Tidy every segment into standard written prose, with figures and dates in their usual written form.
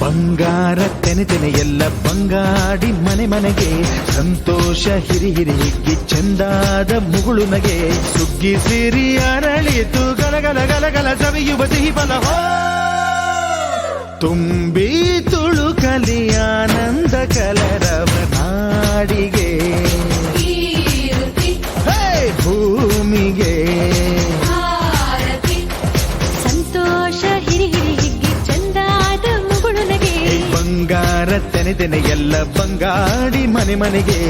ಬಂಗಾರ ತೆನೆ ತೆನೆ ಎಲ್ಲ ಬಂಗಾಡಿ ಮನೆ ಮನೆಗೆ ಸಂತೋಷ ಹಿರಿ ಹಿರಿ ಹಿಗ್ಗಿ ಚಂದಾದ ಮುಗುಳು ನಗೆ ಸುಗ್ಗಿ ಸಿರಿ ಅರಳಿತು ಗಲಗಲ ಗಲಗಲ ಸವಿಯುವ ಸಿಹಿ ಫಲ ತುಂಬಿ ತುಳುಕಲಿ ಆನಂದ ಕಲರವ ನಾಡಿಗೆ ಭೂಮಿಗೆ ಸಂತೋಷ ಹಿರಿ ಹಿರಿ ಹಿಗ್ಗಿ ಚಂದಾದ ಮುಗುಳು ನಗೆ ಬಂಗಾರ ತೆನೆ ತೆನೆ ಎಲ್ಲ ಬಂಗಾಡಿ ಮನೆ ಮನೆಗೆ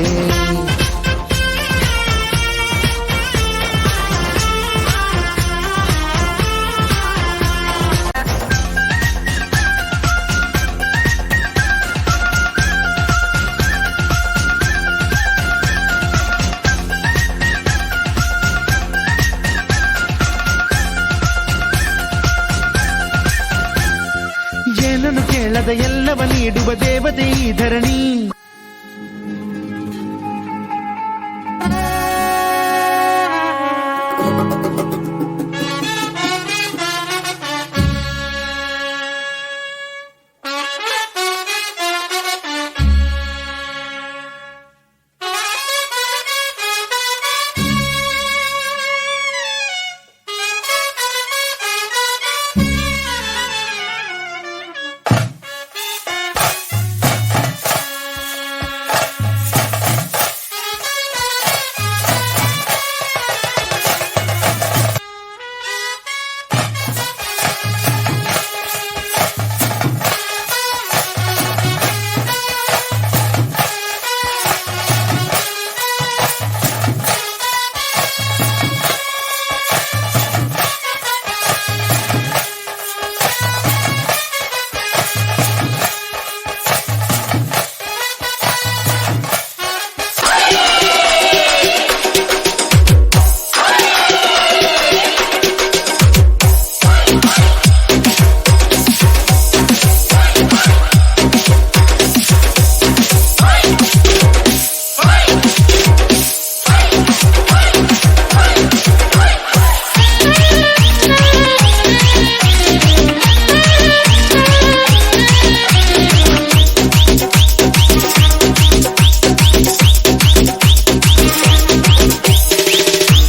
ಏನನ್ನು ಕೇಳದ ಎಲ್ಲವ ನೀಡುವ ದೇವತೆ ಈ ಧರಣಿ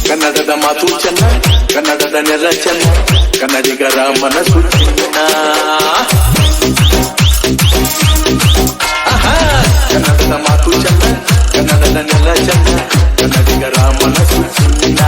ಕನ್ನಡದ ಮಾತು ಚೆನ್ನ, ಕನ್ನಡದ ನೆಲ ಚೆನ್ನ, ಕನ್ನಡಿಗರ ಮನಸ್ಸು ಚಿನ್ನ. ಕನ್ನಡದ ಮಾತು ಚೆನ್ನ, ಕನ್ನಡದ ನೆಲ ಚೆನ್ನ, ಕನ್ನಡಿಗರ ಮನಸ್ಸು ಚಿನ್ನ.